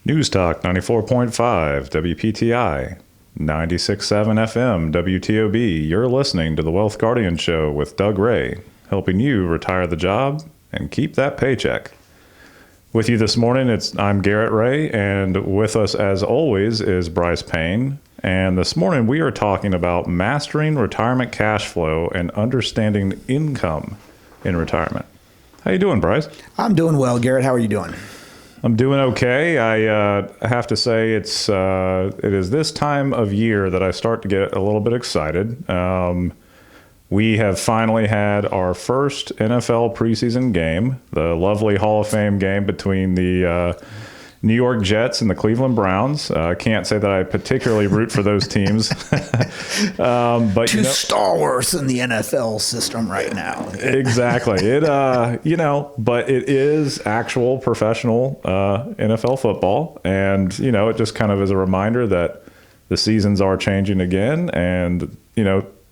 News Talk 94.5, WPTI, 96.7 FM, WTOB. You're listening to the Wealth Guardian Show with Doug Ray, helping you retire the job and keep that paycheck. With you this morning, I'm Garrett Ray, and with us as always is Brice Payne. And this morning we are talking about mastering retirement cash flow and understanding income in retirement. How you doing, Brice? I'm doing well, Garrett. How are you doing? I'm doing okay. I have to say it is this time of year that I start to get a little bit excited. We have finally had our first NFL preseason game, the lovely Hall of Fame game between the New York Jets and the Cleveland Browns. I can't say that I particularly root for those teams. But two stalwarts in the NFL system right now. Exactly. But it is actual professional NFL football. And, it just kind of is a reminder that the seasons are changing again. And,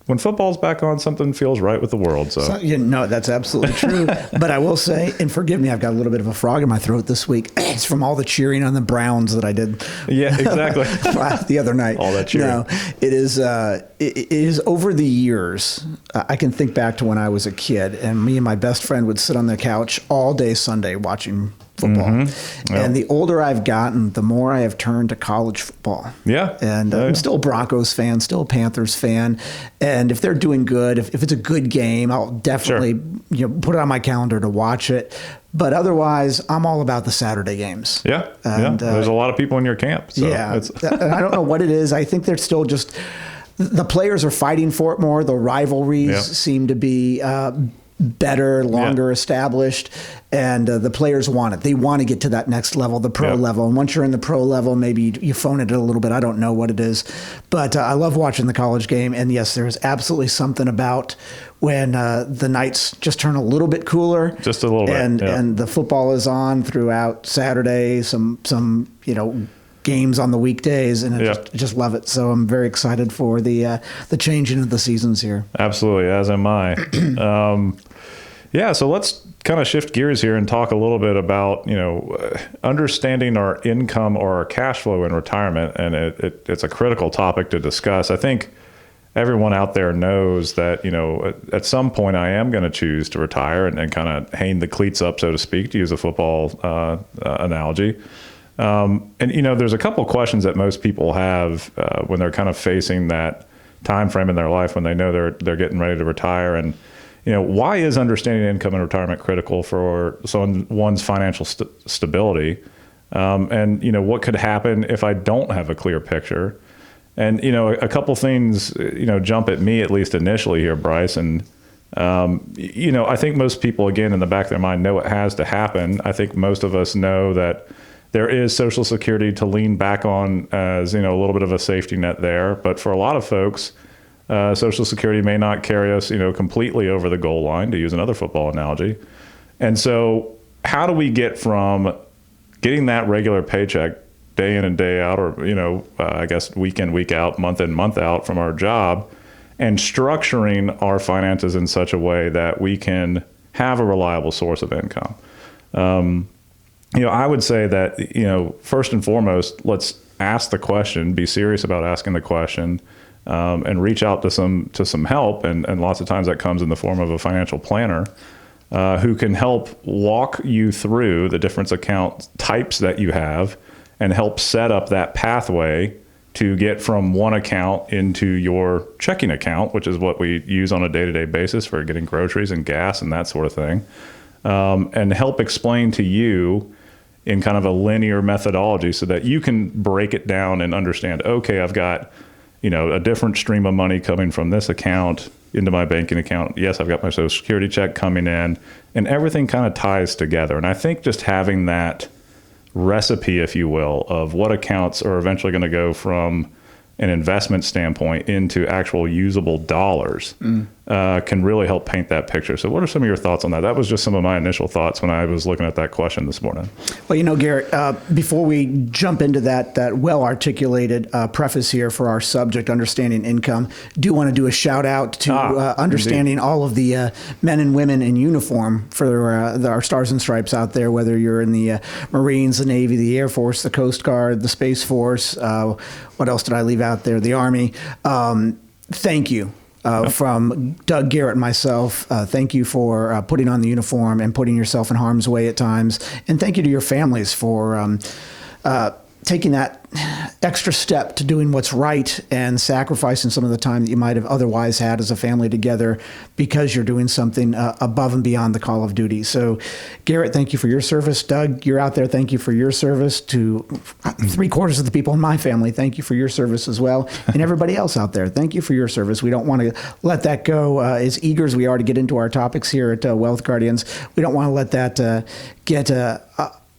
when football's back on, something feels right with the world. So that's absolutely true. But I will say, and forgive me, I've got a little bit of a frog in my throat this week. It's from all the cheering on the Browns that I did. Yeah, exactly. The other night. All that cheering. No, it is over the years. I can think back to when I was a kid, and me and my best friend would sit on the couch all day Sunday watching football. Mm-hmm. Yep. And the older I've gotten, the more I have turned to college football. Yeah. And I'm still a Broncos fan, still a Panthers fan. And if they're doing good, if it's a good game, I'll definitely put it on my calendar to watch it. But otherwise, I'm all about the Saturday games. Yeah. And, there's a lot of people in your camp. So yeah. And I don't know what it is. I think they're still just, the players are fighting for it more. The rivalries seem to be better, longer established, and the players want it. They want to get to that next level, the pro level. And once you're in the pro level, maybe you phone it a little bit. I don't know what it is, but I love watching the college game. And yes, there's absolutely something about when the nights just turn a little bit cooler, just a little bit, and the football is on throughout Saturday. Some games on the weekdays, and I just love it. So I'm very excited for the changing of the seasons here. Absolutely, as am I. So let's kind of shift gears here and talk a little bit about understanding our income or our cash flow in retirement, and it's a critical topic to discuss. I think everyone out there knows that at some point I am going to choose to retire and kind of hang the cleats up, so to speak, to use a football analogy. There's a couple questions that most people have when they're kind of facing that time frame in their life when they know they're getting ready to retire. And, why is understanding income in retirement critical for one's financial stability? What could happen if I don't have a clear picture? And, a couple things, jump at me, at least initially here, Brice. And, I think most people, again, in the back of their mind know it has to happen. I think most of us know that there is Social Security to lean back on as, a little bit of a safety net there. But for a lot of folks, Social Security may not carry us, completely over the goal line, to use another football analogy. And so how do we get from getting that regular paycheck day in and day out, or, I guess week in, week out, month in, month out from our job, and structuring our finances in such a way that we can have a reliable source of income? I would say that, first and foremost, let's ask the question, be serious about asking the question, and reach out to some help. And lots of times that comes in the form of a financial planner who can help walk you through the different account types that you have and help set up that pathway to get from one account into your checking account, which is what we use on a day-to-day basis for getting groceries and gas and that sort of thing, and help explain to you in kind of a linear methodology so that you can break it down and understand, okay, I've got, a different stream of money coming from this account into my banking account. Yes, I've got my Social Security check coming in, and everything kind of ties together. And I think just having that recipe, if you will, of what accounts are eventually going to go from an investment standpoint into actual usable dollars can really help paint that picture. So what are some of your thoughts on that? That was just some of my initial thoughts when I was looking at that question this morning. Well, Garrett, before we jump into that well-articulated preface here for our subject, understanding income, do want to do a shout out to understanding all of the men and women in uniform for our Stars and Stripes out there, whether you're in the Marines, the Navy, the Air Force, the Coast Guard, the Space Force. What else did I leave out there? The Army. Thank you. From Doug, Garrett, and myself, thank you for putting on the uniform and putting yourself in harm's way at times. And thank you to your families for taking that extra step to doing what's right and sacrificing some of the time that you might have otherwise had as a family together because you're doing something above and beyond the call of duty. So, Garrett, thank you for your service. Doug, you're out there. Thank you for your service. To 3/4 of the people in my family, thank you for your service as well. And everybody else out there, thank you for your service. We don't want to let that go. As eager as we are to get into our topics here at Wealth Guardians, we don't want to let that get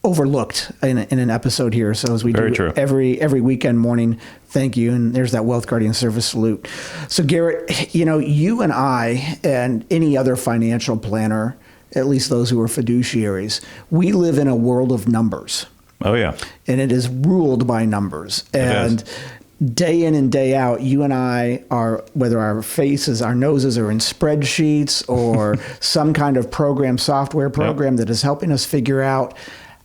overlooked in an episode here. So as we Very do true. every weekend morning, thank you. And there's that Wealth Guardian service salute. So Garrett, you and I and any other financial planner, at least those who are fiduciaries, we live in a world of numbers. Oh, yeah. And it is ruled by numbers. And day in and day out, you and I are, whether our faces, our noses are in spreadsheets or some kind of software program that is helping us figure out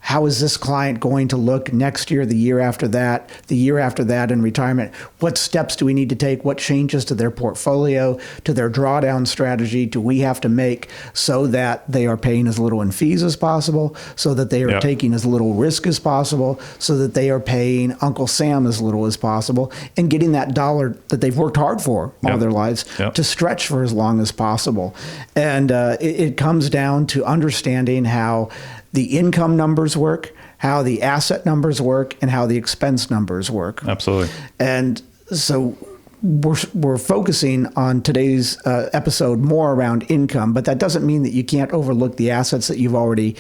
how is this client going to look next year, the year after that in retirement? What steps do we need to take? What changes to their portfolio, to their drawdown strategy do we have to make so that they are paying as little in fees as possible, so that they are taking as little risk as possible, so that they are paying Uncle Sam as little as possible, and getting that dollar that they've worked hard for all their lives to stretch for as long as possible. And it comes down to understanding how the income numbers work, how the asset numbers work, and how the expense numbers work. Absolutely. And so we're focusing on today's episode more around income, but that doesn't mean that you can't overlook the assets that you've already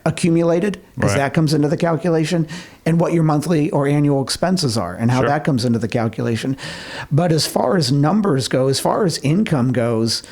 accumulated, because that comes into the calculation, and what your monthly or annual expenses are and how that comes into the calculation. But as far as numbers go, as far as income goes,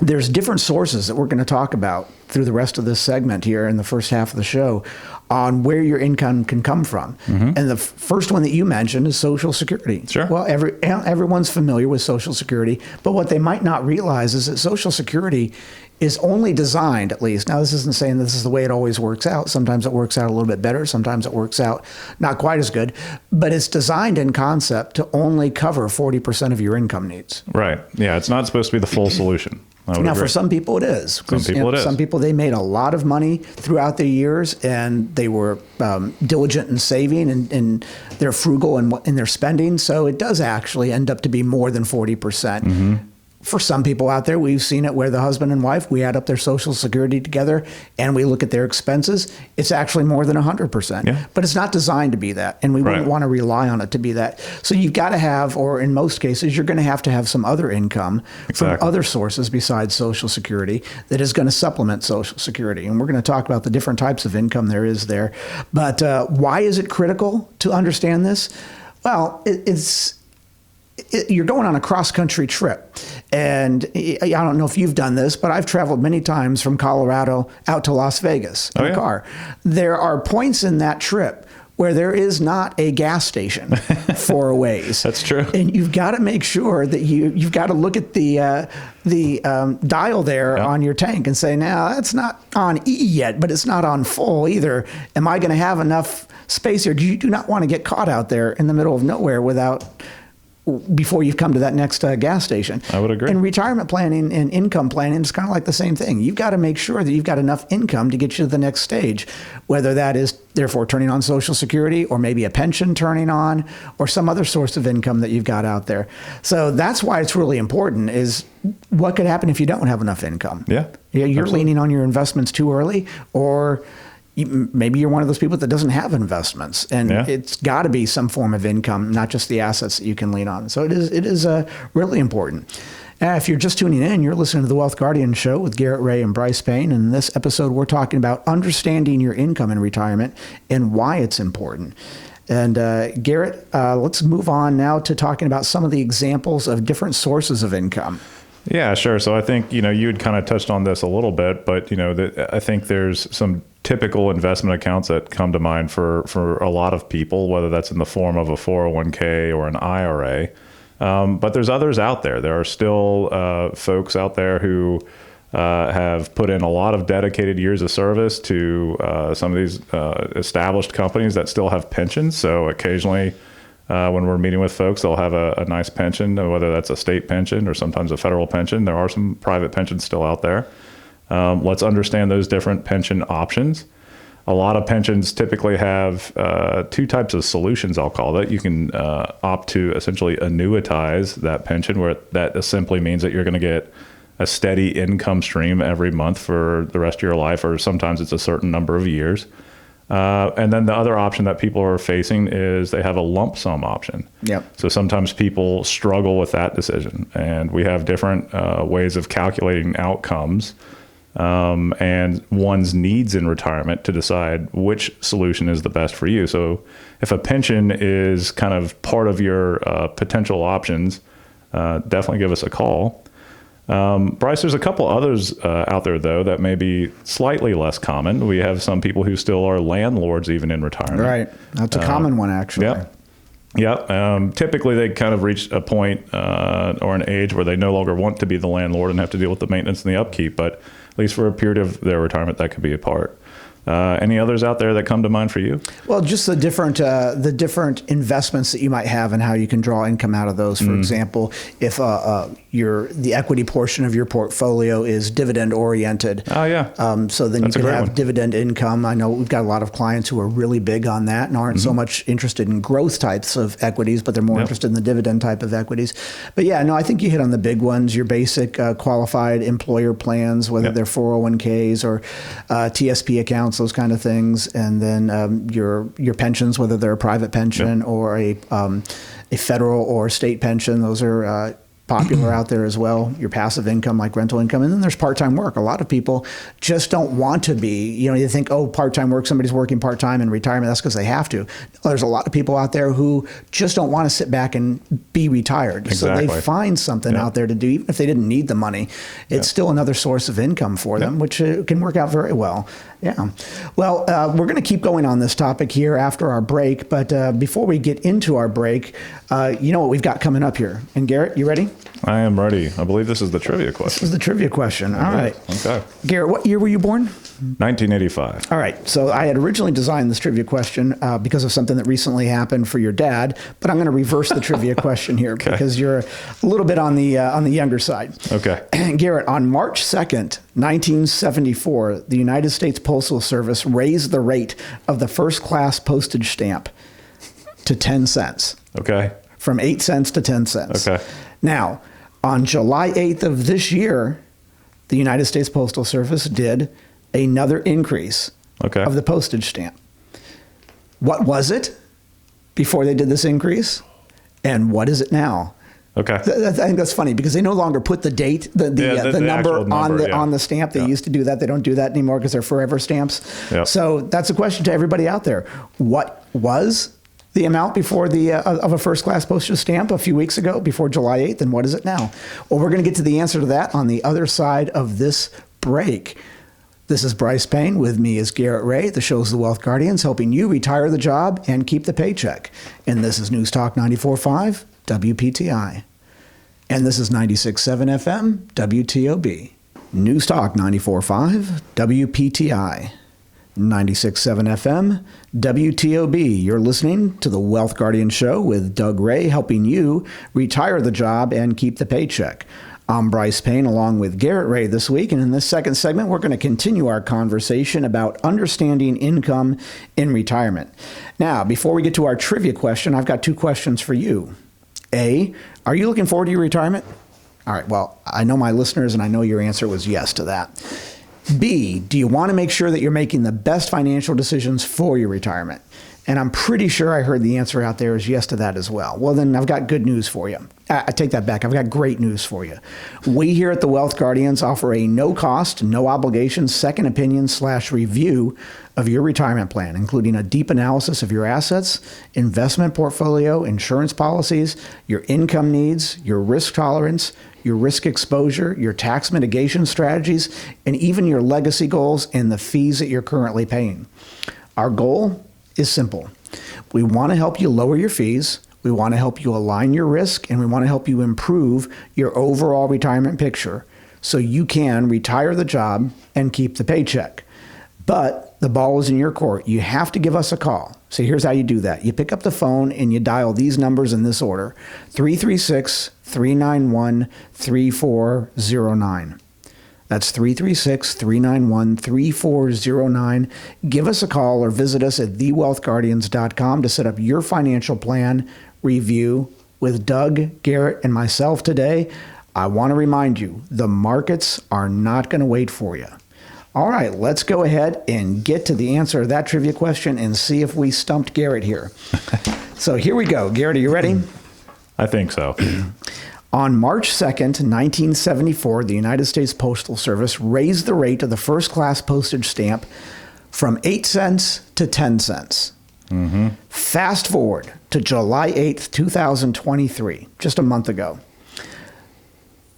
there's different sources that we're going to talk about through the rest of this segment here in the first half of the show on where your income can come from. And the first one that you mentioned is Social Security. Sure. Well, everyone's familiar with Social Security, but what they might not realize is that Social Security is only designed, at least, now this isn't saying this is the way it always works out. Sometimes it works out a little bit better. Sometimes it works out not quite as good, but it's designed in concept to only cover 40% of your income needs. Right. Yeah. It's not supposed to be the full solution. Now, for some people it is. Some people, they made a lot of money throughout their years, and they were diligent in saving, and they're frugal in their spending. So it does actually end up to be more than 40%. For some people out there, we've seen it where the husband and wife, we add up their Social Security together and we look at their expenses. It's actually more than 100%. But it's not designed to be that, and we wouldn't want to rely on it to be that. So you've got to have, or in most cases, you're going to have some other income from other sources besides Social Security that is going to supplement Social Security. And we're going to talk about the different types of income there is there. But why is it critical to understand this? Well, you're going on a cross-country trip. And I don't know if you've done this, but I've traveled many times from Colorado out to Las Vegas in a car. There are points in that trip where there is not a gas station for a ways. That's true. And you've got to make sure that you've got to look at the dial there on your tank and say, now that's not on E yet, but it's not on full either. Am I going to have enough space here? You do not want to get caught out there in the middle of nowhere before you've come to that next gas station. I would agree. And retirement planning and income planning is kind of like the same thing. You've got to make sure that you've got enough income to get you to the next stage, whether that is therefore turning on Social Security, or maybe a pension turning on, or some other source of income that you've got out there. So that's why it's really important, is what could happen if you don't have enough income? You're leaning on your investments too early, or maybe you're one of those people that doesn't have investments, and it's got to be some form of income, not just the assets that you can lean on. So it is really important. If you're just tuning in, you're listening to the Wealth Guardian Show with Garrett Ray and Brice Payne. And in this episode, we're talking about understanding your income in retirement and why it's important. And Garrett, let's move on now to talking about some of the examples of different sources of income. Yeah, sure. So I think, you had kind of touched on this a little bit, but, I think there's some typical investment accounts that come to mind for a lot of people, whether that's in the form of a 401k or an IRA. But there's others out there. There are still folks out there who have put in a lot of dedicated years of service to some of these established companies that still have pensions. So occasionally, when we're meeting with folks, they'll have a nice pension, whether that's a state pension or sometimes a federal pension. There are some private pensions still out there. Let's understand those different pension options. A lot of pensions typically have two types of solutions, I'll call it. You can opt to essentially annuitize that pension, where that simply means that you're going to get a steady income stream every month for the rest of your life, or sometimes it's a certain number of years. And then the other option that people are facing is they have a lump sum option. Yep. So sometimes people struggle with that decision, and we have different ways of calculating outcomes and one's needs in retirement to decide which solution is the best for you. So if a pension is kind of part of your potential options, definitely give us a call. Brice, there's a couple others out there, though, that may be slightly less common. We have some people who still are landlords even in retirement. Right. That's a common one, actually. Yep. Typically, they kind of reach a point or an age where they no longer want to be the landlord and have to deal with the maintenance and the upkeep. But at least for a period of their retirement, that could be a part. Any others out there that come to mind for you? Well, just the different investments that you might have and how you can draw income out of those. For example, if the equity portion of your portfolio is dividend oriented. Oh yeah. So then That's you can have one. dividend income. I know we've got a lot of clients who are really big on that and aren't so much interested in growth types of equities, but they're more interested in the dividend type of equities. But yeah, no, I think you hit on the big ones. Your basic qualified employer plans, whether they're 401ks or TSP accounts, those kind of things, and then your pensions, whether they're a private pension or a federal or state pension. Those are popular out there as well. Your passive income, like rental income, and then there's part-time work. A lot of people just don't want to be. You think, oh, part-time work, somebody's working part-time in retirement. That's because they have to. There's a lot of people out there who just don't want to sit back and be retired. Exactly. So they find something out there to do, even if they didn't need the money. It's still another source of income for them, which can work out very well. Yeah. Well, we're going to keep going on this topic here after our break. But before we get into our break, you know what we've got coming up here. And Garrett, you ready? I am ready. I believe this is the trivia question. This is the trivia question. All right. Okay. Garrett, what year were you born? 1985. All right. So I had originally designed this trivia question because of something that recently happened for your dad, but I'm going to reverse the trivia question here because you're a little bit on the younger side. Okay. Garrett, on March 2nd, 1974, the United States Postal Service raised the rate of the first class postage stamp to 10 cents. Okay. From 8 cents to 10 cents. Okay. Now, on July 8th of this year, the United States Postal Service did another increase of the postage stamp. What was it before they did this increase? And what is it now? Okay. I think that's funny because they no longer put the date, the number on the stamp. They used to do that. They don't do that anymore because they're forever stamps. Yep. So that's a question to everybody out there. What was the amount before of a first class postage stamp a few weeks ago, before July 8th, and what is it now? Well, we're going to get to the answer to that on the other side of this break. This is Brice Payne. With me is Garrett Ray. The show's The Wealth Guardians, helping you retire the job and keep the paycheck. And this is News Talk 94.5 WPTI. And this is 96.7 FM WTOB. News Talk 94.5 WPTI. 96.7 FM, WTOB. You're listening to the Wealth Guardian Show with Doug Ray, helping you retire the job and keep the paycheck. I'm Brice Payne along with Garrett Ray this week, and in this second segment, we're going to continue our conversation about understanding income in retirement. Now, before we get to our trivia question, I've got two questions for you. A, are you looking forward to your retirement? All right, well, I know my listeners, and I know your answer was yes to that. B, do you want to make sure that you're making the best financial decisions for your retirement? And I'm pretty sure I heard the answer out there is yes to that as well. Well, then I've got good news for you. I take that back. I've got great news for you. We here at the Wealth Guardians offer a no-cost, no-obligation second opinion / review of your retirement plan, including a deep analysis of your assets, investment portfolio, insurance policies, your income needs, your risk tolerance, your risk exposure, your tax mitigation strategies, and even your legacy goals and the fees that you're currently paying. Our goal is simple. We want to help you lower your fees, we want to help you align your risk, and we want to help you improve your overall retirement picture so you can retire the job and keep the paycheck. But the ball is in your court. You have to give us a call. So here's how you do that. You pick up the phone and you dial these numbers in this order: 336-391-3409. That's 336-391-3409. Give us a call or visit us at thewealthguardians.com to set up your financial plan review with Doug, Garrett, and myself today. I want to remind you, the markets are not going to wait for you. All right, let's go ahead and get to the answer to that trivia question and see if we stumped Garrett here. So here we go. Garrett, are you ready? I think so. On March 2nd, 1974, the United States Postal Service raised the rate of the first-class postage stamp from 8 cents to 10 cents. Mm-hmm. Fast forward to July 8th, 2023, just a month ago.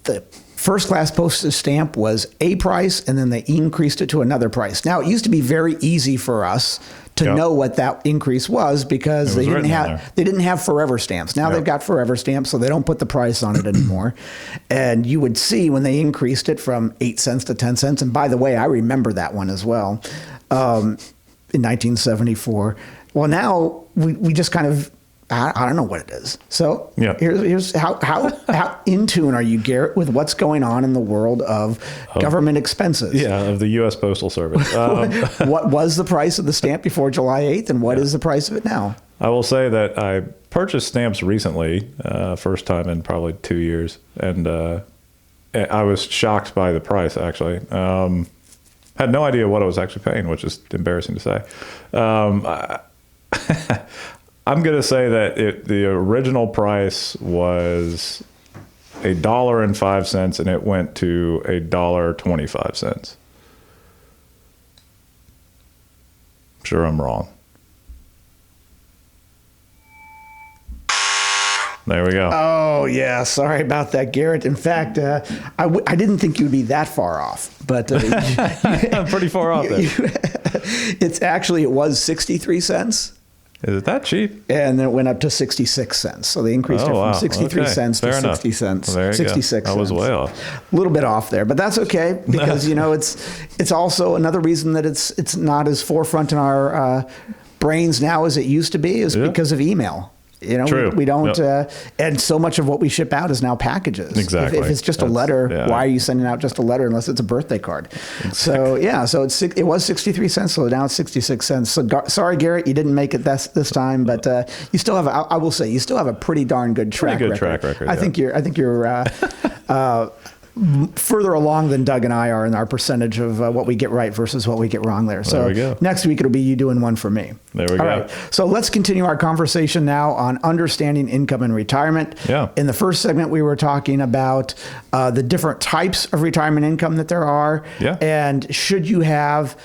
The first-class postage stamp was a price, and then they increased it to another price. Now, it used to be very easy for us to know what that increase was because they didn't have forever stamps. Now they've got forever stamps, so they don't put the price on it anymore. And you would see when they increased it from 8 cents to 10 cents. And by the way, I remember that one as well in 1974. Well, now we just kind of, I don't know what it is. So here's how in tune are you, Garrett, with what's going on in the world of government expenses? Yeah, of the U.S. Postal Service. What was the price of the stamp before July 8th, and what is the price of it now? I will say that I purchased stamps recently, first time in probably 2 years, and I was shocked by the price, actually. Had no idea what I was actually paying, which is embarrassing to say. I'm going to say that the original price was $1.05, and it went to $1.25. I'm sure I'm wrong. There we go. Oh, yeah. Sorry about that, Garrett. In fact, I didn't think you'd be that far off, but I'm pretty far off there. It was 63 cents. Is it that cheap? And then it went up to 66 cents. So they increased it from 63 cents to 60 cents. Well, 66 cents. I was way off. A little bit off there, but that's okay because, it's also another reason that it's not as forefront in our brains now as it used to be is because of email. True. We don't, and so much of what we ship out is now packages. Exactly. If it's just a letter, why are you sending out just a letter unless it's a birthday card? Exactly. So it was 63 cents, so now it's 66 cents. So sorry, Garrett, you didn't make it this time, but you still have, I will say, you still have a pretty darn good track record. I think you're further along than Doug and I are in our percentage of what we get right versus what we get wrong there. So next week it'll be you doing one for me. There we go. All right. So let's continue our conversation now on understanding income and retirement. Yeah. In the first segment, we were talking about the different types of retirement income that there are. Yeah. And should you have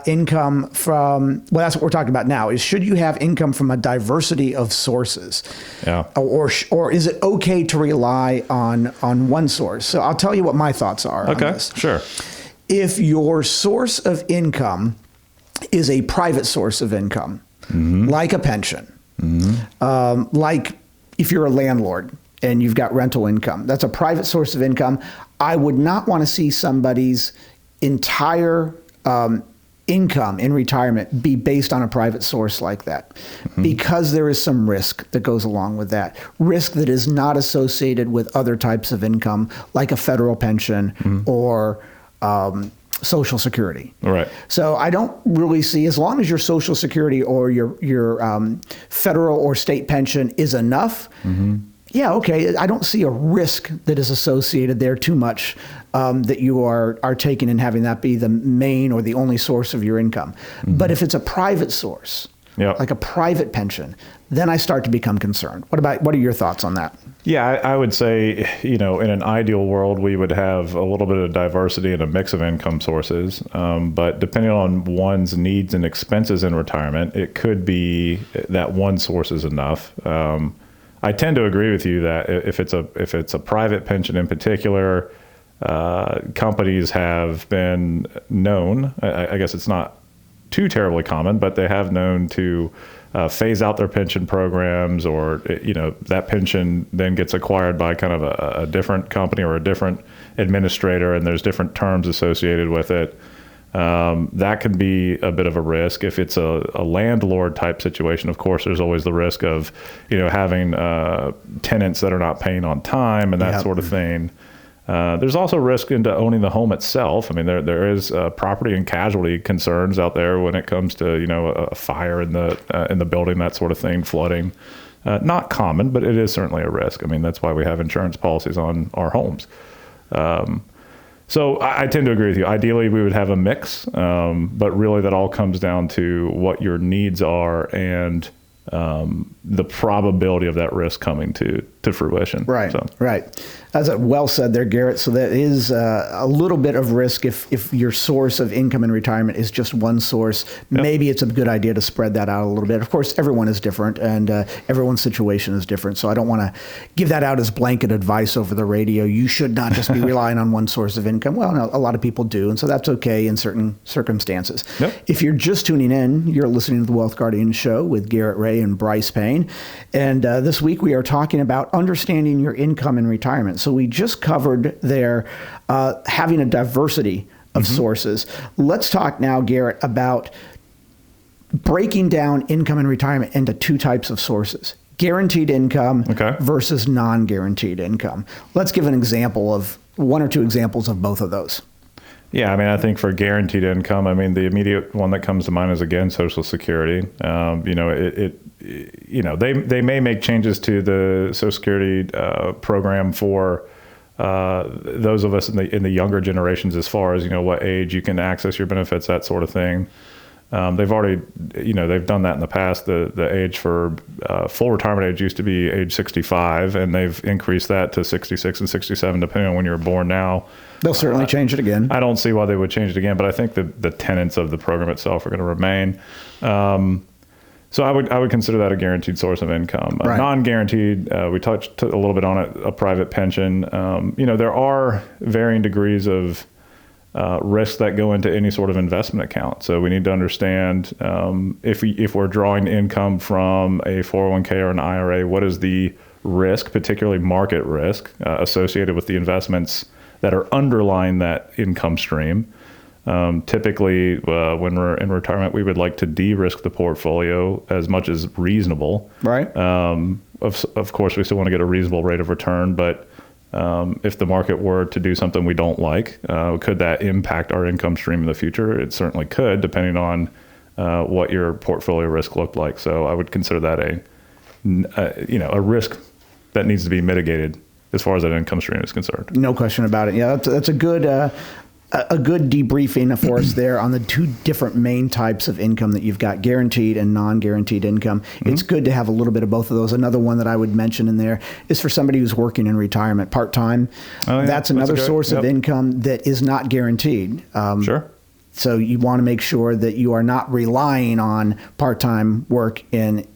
income from, well, that's what we're talking about now, is should you have income from a diversity of sources? Yeah. Or is it okay to rely on one source? So I'll tell you what my thoughts are on this. Sure. If your source of income is a private source of income, like a pension, like if you're a landlord and you've got rental income, that's a private source of income. I would not want to see somebody's entire income in retirement be based on a private source like that, because there is some risk that goes along with that. Risk that is not associated with other types of income, like a federal pension or Social Security. Right. So I don't really see, as long as your Social Security or your federal or state pension is enough, yeah, okay, I don't see a risk that is associated there too much that you are taking and having that be the main or the only source of your income. But if it's a private source, like a private pension, then I start to become concerned. What are your thoughts on that? Yeah, I would say, in an ideal world, we would have a little bit of diversity and a mix of income sources. But depending on one's needs and expenses in retirement, it could be that one source is enough. I tend to agree with you that if it's a private pension in particular, companies have been known, I guess it's not too terribly common, but they have known to phase out their pension programs, or that pension then gets acquired by kind of a different company or a different administrator, and there's different terms associated with it. That can be a bit of a risk. If it's a landlord type situation, of course, there's always the risk of having tenants that are not paying on time and that sort of thing. There's also risk into owning the home itself. I mean, there is property and casualty concerns out there when it comes to a fire in the building, that sort of thing, flooding. Not common, but it is certainly a risk. I mean, that's why we have insurance policies on our homes. So I tend to agree with you. Ideally, we would have a mix, but really that all comes down to what your needs are and the probability of that risk coming to fruition. Right, right. That's well said there, Garrett. So that is a little bit of risk if your source of income in retirement is just one source. Yep. Maybe it's a good idea to spread that out a little bit. Of course, everyone is different, and everyone's situation is different. So I don't want to give that out as blanket advice over the radio. You should not just be relying on one source of income. Well, no, a lot of people do, and so that's okay in certain circumstances. Yep. If you're just tuning in, you're listening to the Wealth Guardians Show with Garrett Ray and Brice Payne. And this week we are talking about understanding your income in retirement. So we just covered there having a diversity of sources. Let's talk now, Garrett, about breaking down income in retirement into two types of sources: guaranteed income versus non-guaranteed income. Let's give an example of one or two examples of both of those. Yeah, I mean, I think for guaranteed income, I mean, the immediate one that comes to mind is, again, Social Security. They may make changes to the Social Security program for those of us in the younger generations, as far as what age you can access your benefits, that sort of thing. They've already, they've done that in the past. The age for full retirement age used to be age 65, and they've increased that to 66 and 67, depending on when you were born now. They'll certainly change it again. I don't see why they would change it again, but I think the tenets of the program itself are going to remain. So I would consider that a guaranteed source of income. Right. Non-guaranteed, we touched a little bit on it, a private pension. There are varying degrees of risks that go into any sort of investment account. So we need to understand if we're drawing income from a 401k or an IRA, what is the risk, particularly market risk, associated with the investments that are underlying that income stream. Typically, when we're in retirement, we would like to de-risk the portfolio as much as reasonable. Right. Of course, we still want to get a reasonable rate of return, but if the market were to do something we don't like, could that impact our income stream in the future? It certainly could, depending on what your portfolio risk looked like. So I would consider that a risk that needs to be mitigated as far as that income stream is concerned. No question about it. Yeah, that's a good debriefing for us there on the two different main types of income that you've got: guaranteed and non-guaranteed income. It's good to have a little bit of both of those. Another one that I would mention in there is for somebody who's working in retirement part-time. Oh, yeah. That's another source of income that is not guaranteed. Sure. So you want to make sure that you are not relying on part-time work in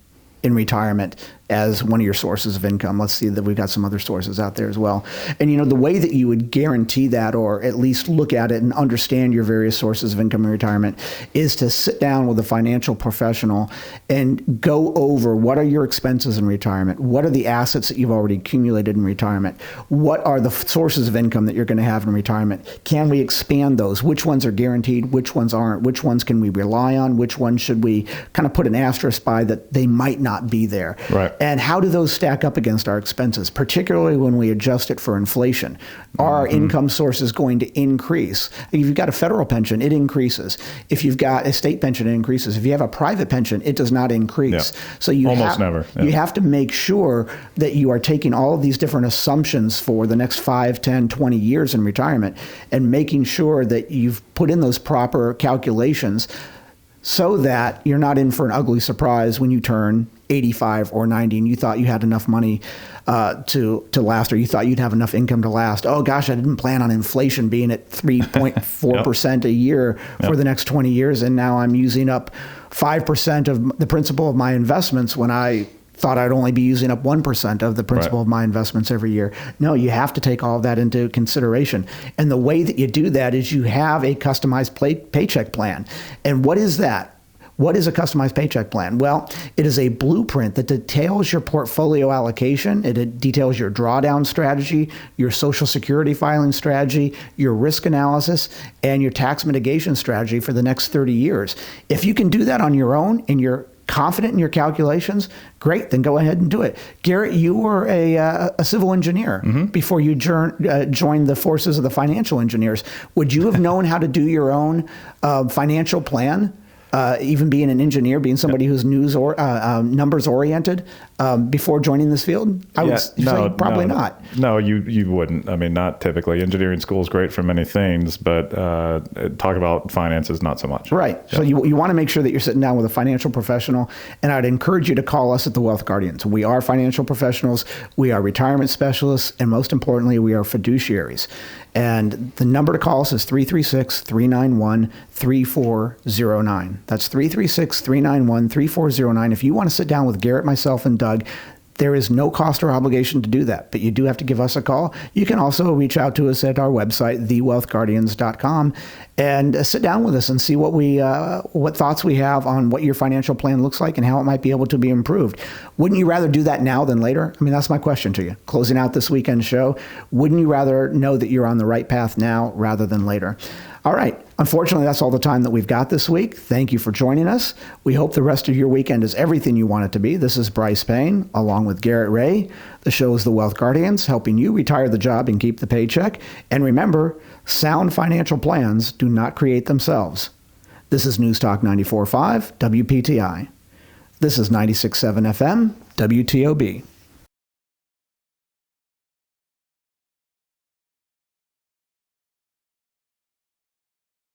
retirement as one of your sources of income. Let's see that we've got some other sources out there as well. And the way that you would guarantee that, or at least look at it and understand your various sources of income in retirement, is to sit down with a financial professional and go over what are your expenses in retirement, what are the assets that you've already accumulated in retirement, what are the sources of income that you're going to have in retirement, can we expand those, which ones are guaranteed, which ones aren't, which ones can we rely on, which ones should we kind of put an asterisk by that they might not be there. Right. And how do those stack up against our expenses, particularly when we adjust it for inflation? Are our income sources going to increase? If you've got a federal pension, it increases. If you've got a state pension, it increases. If you have a private pension, it does not increase. Yeah. So you have to make sure that you are taking all of these different assumptions for the next 5, 10, 20 years in retirement and making sure that you've put in those proper calculations so that you're not in for an ugly surprise when you turn 85 or 90 and you thought you had enough money to last, or you thought you'd have enough income to last. Oh gosh, I didn't plan on inflation being at 3.4% a year for the next 20 years, and now I'm using up 5% of the principal of my investments when I thought I'd only be using up 1% of the principal of my investments every year. No, you have to take all of that into consideration. And the way that you do that is you have a customized paycheck plan. And what is that? What is a customized paycheck plan? Well, it is a blueprint that details your portfolio allocation. It details your drawdown strategy, your Social Security filing strategy, your risk analysis, and your tax mitigation strategy for the next 30 years. If you can do that on your own and you're confident in your calculations, great, then go ahead and do it. Garrett, you were a civil engineer before you joined the forces of the financial engineers. Would you have known how to do your own financial plan? Even being an engineer, being somebody who's numbers oriented before joining this field? I would say probably not. No, you wouldn't. I mean, not typically. Engineering school is great for many things, but talk about finances, not so much. Right. Yeah. So you want to make sure that you're sitting down with a financial professional, and I'd encourage you to call us at the Wealth Guardians. We are financial professionals, we are retirement specialists, and most importantly, we are fiduciaries. And the number to call us is 336-391-3409. That's 336-391-3409. If you want to sit down with Garrett, myself, and Doug, there is no cost or obligation to do that, but you do have to give us a call. You can also reach out to us at our website, thewealthguardians.com, and sit down with us and see what thoughts we have on what your financial plan looks like and how it might be able to be improved. Wouldn't you rather do that now than later? I mean, that's my question to you. Closing out this weekend show, wouldn't you rather know that you're on the right path now rather than later? All right. Unfortunately, that's all the time that we've got this week. Thank you for joining us. We hope the rest of your weekend is everything you want it to be. This is Brice Payne, along with Garrett Ray. The show is The Wealth Guardians, helping you retire the job and keep the paycheck. And remember, sound financial plans do not create themselves. This is News Talk 94.5 WPTI. This is 96.7 FM WTOB.